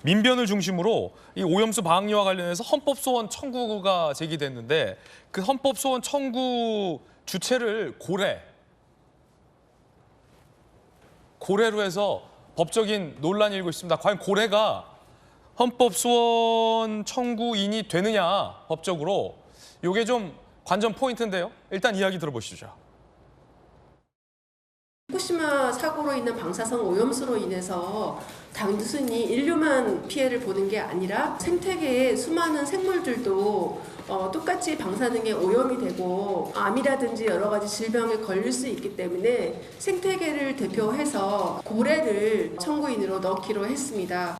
민변을 중심으로 이 오염수 방류와 관련해서 헌법소원 청구가 제기됐는데 그 헌법소원 청구 주체를 고래로 해서 법적인 논란이 일고 있습니다. 과연 고래가 헌법소원 청구인이 되느냐 법적으로 이게 좀 관전 포인트인데요. 일단 이야기 들어보시죠. 후쿠시마 사고로 인한 방사성 오염수로 인해서 단순히 인류만 피해를 보는 게 아니라 생태계의 수많은 생물들도 똑같이 방사능에 오염이 되고 암이라든지 여러 가지 질병에 걸릴 수 있기 때문에 생태계를 대표해서 고래를 청구인으로 넣기로 했습니다.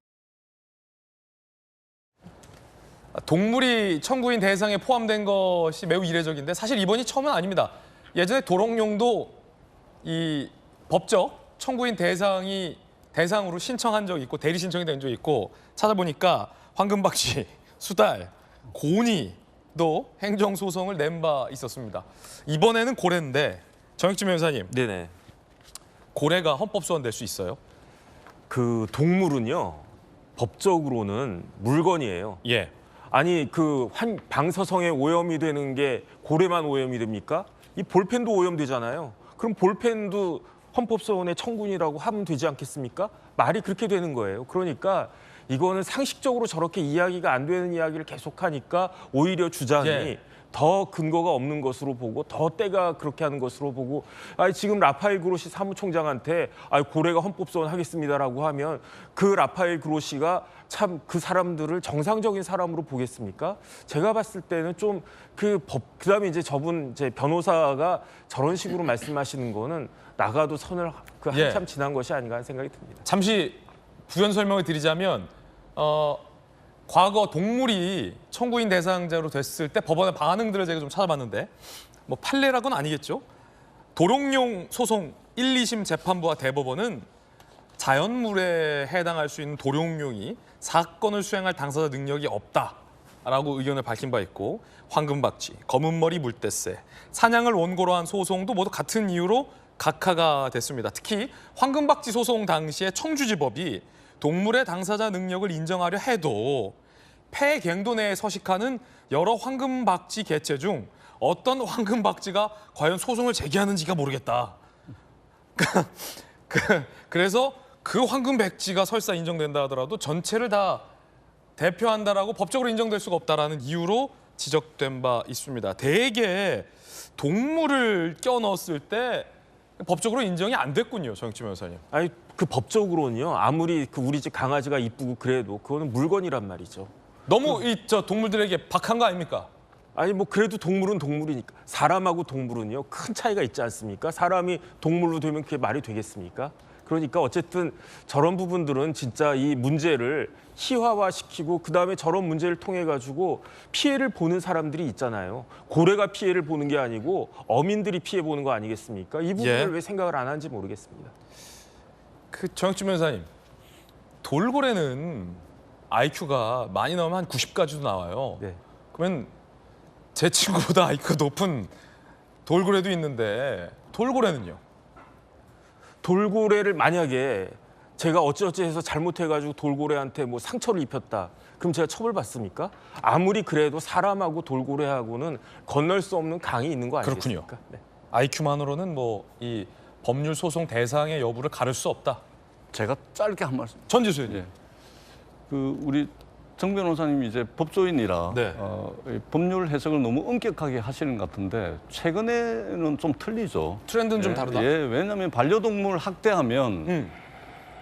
동물이 청구인 대상에 포함된 것이 매우 이례적인데 사실 이번이 처음은 아닙니다. 예전에 도롱뇽도 이 법적 청구인 대상으로 신청한 적이 있고 대리 신청이 된 적이 있고 찾아보니까 황금박쥐, 수달, 고니도 행정소송을 낸 바 있었습니다. 이번에는 고래인데 정혁진 변호사님, 네네. 고래가 헌법소원 될 수 있어요? 그 동물은요 법적으로는 물건이에요. 예. 아니 그 방사성에 오염이 되는 게 고래만 오염이 됩니까? 이 볼펜도 오염되잖아요. 그럼 볼펜도 헌법소원의 청구인이라고 하면 되지 않겠습니까? 말이 그렇게 되는 거예요. 그러니까 이거는 상식적으로 저렇게 이야기가 안 되는 이야기를 계속하니까 오히려 주장이 예. 더 근거가 없는 것으로 보고 더 때가 그렇게 하는 것으로 보고 지금 라파엘 그로시 사무총장한테 고래가 헌법소원 하겠습니다라고 하면 그 라파엘 그로시가 참 그 사람들을 정상적인 사람으로 보겠습니까? 제가 봤을 때는 좀 그다음에 이제 저분 변호사가 저런 식으로 말씀하시는 거는 나가도 선을 한참 지난 것이 아닌가 하는 생각이 듭니다. 잠시 부연 설명을 드리자면 과거 동물이 청구인 대상자로 됐을 때 법원의 반응들을 제가 좀 찾아봤는데 뭐 판례라고는 아니겠죠. 도롱뇽 소송 1, 2심 재판부와 대법원은 자연물에 해당할 수 있는 도롱뇽이 사건을 수행할 당사자 능력이 없다라고 의견을 밝힌 바 있고 황금박쥐, 검은머리 물대새, 사냥을 원고로 한 소송도 모두 같은 이유로 각하가 됐습니다. 특히 황금박쥐 소송 당시에 청주지법이 동물의 당사자 능력을 인정하려 해도 폐갱도 내에 서식하는 여러 황금박쥐 개체 중 어떤 황금박쥐가 과연 소송을 제기하는지가 모르겠다. 그래서 그 황금박쥐가 설사 인정된다 하더라도 전체를 다 대표한다라고 법적으로 인정될 수가 없다라는 이유로 지적된 바 있습니다. 대개 동물을 껴넣었을 때 법적으로 인정이 안 됐군요, 정혁진 변호사님. 아니 그 법적으로는요 아무리 우리 집 강아지가 이쁘고 그래도 그거는 물건이란 말이죠. 너무 저 동물들에게 박한 거 아닙니까? 아니 뭐 그래도 동물은 동물이니까 사람하고 동물은요 큰 차이가 있지 않습니까? 사람이 동물로 되면 그게 말이 되겠습니까? 그러니까 어쨌든 저런 부분들은 진짜 이 문제를 희화화시키고 그다음에 저런 문제를 통해 가지고 피해를 보는 사람들이 있잖아요. 고래가 피해를 보는 게 아니고 어민들이 피해 보는 거 아니겠습니까? 이 부분을 왜 생각을 안 하는지 모르겠습니다. 정혁진 변호사님, 돌고래는 IQ가 많이 나오면 한 90까지도 나와요. 네. 그러면 제 친구보다 IQ가 높은 돌고래도 있는데 돌고래는요? 돌고래를 만약에 제가 어찌어찌 해서 잘못해가지고 돌고래한테 뭐 상처를 입혔다. 그럼 제가 처벌받습니까? 아무리 그래도 사람하고 돌고래하고는 건널 수 없는 강이 있는 거 아니겠습니까? 그렇군요. 네. IQ만으로는 뭐 이 법률 소송 대상의 여부를 가를 수 없다. 제가 짧게 한 말씀. 전지수님. 예. 우리 정 변호사님이 이제 법조인이라 네. 이 법률 해석을 너무 엄격하게 하시는 것 같은데 최근에는 좀 틀리죠. 트렌드는 좀 다르다. 예, 왜냐하면 반려동물 학대하면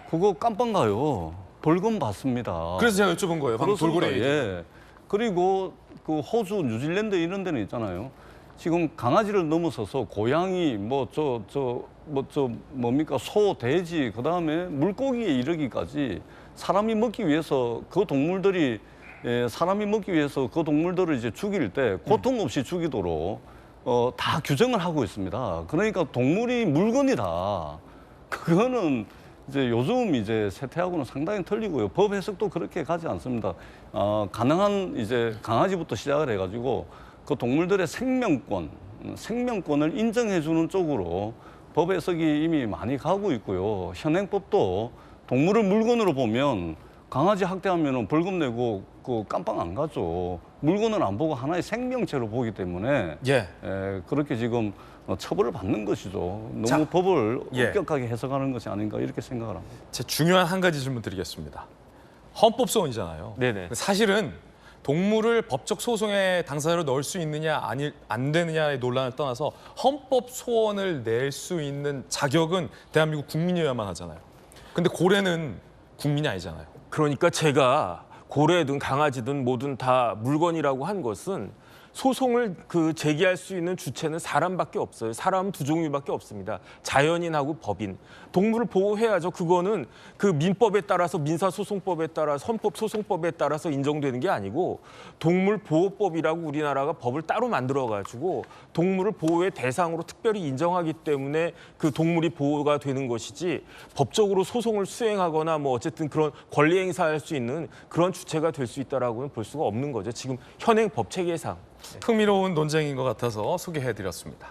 그거 깜빵 가요. 벌금 받습니다. 그래서 제가 여쭤본 거예요. 방금 그렇습니다. 돌고래 얘기. 예. 그리고 그 호주, 뉴질랜드 이런 데는 있잖아요. 지금 강아지를 넘어서서 고양이, 뭡니까 소, 돼지, 그 다음에 물고기에 이르기까지 사람이 먹기 위해서 그 동물들이 사람이 먹기 위해서 그 동물들을 이제 죽일 때 고통 없이 죽이도록 다 규정을 하고 있습니다. 그러니까 동물이 물건이다. 그거는 이제 요즘 이제 세태하고는 상당히 틀리고요. 법 해석도 그렇게 가지 않습니다. 가능한 이제 강아지부터 시작을 해가지고 그 동물들의 생명권을 인정해주는 쪽으로 법 해석이 이미 많이 가고 있고요. 현행법도 동물을 물건으로 보면 강아지 학대하면은 벌금 내고 그 깜빵 안 가죠. 물건은 안 보고 하나의 생명체로 보기 때문에 예. 그렇게 지금 처벌을 받는 것이죠. 너무 자, 법을 예. 엄격하게 해석하는 것이 아닌가 이렇게 생각을 합니다. 제 중요한 한 가지 질문 드리겠습니다. 헌법 소원이잖아요. 네네. 사실은 동물을 법적 소송의 당사자로 넣을 수 있느냐 안 되느냐의 논란을 떠나서 헌법 소원을 낼 수 있는 자격은 대한민국 국민이어야만 하잖아요. 근데 고래는 국민이 아니잖아요. 그러니까 제가 고래든 강아지든 뭐든 다 물건이라고 한 것은 소송을 제기할 수 있는 주체는 사람밖에 없어요. 사람은 두 종류밖에 없습니다. 자연인하고 법인. 동물을 보호해야죠. 그거는 그 민법에 따라서 민사소송법에 따라서 헌법소송법에 따라서 인정되는 게 아니고 동물보호법이라고 우리나라가 법을 따로 만들어가지고 동물을 보호의 대상으로 특별히 인정하기 때문에 그 동물이 보호가 되는 것이지 법적으로 소송을 수행하거나 뭐 어쨌든 그런 권리 행사할 수 있는 그런 주체가 될 수 있다라고는 볼 수가 없는 거죠. 지금 현행 법 체계상. 흥미로운 논쟁인 것 같아서 소개해드렸습니다.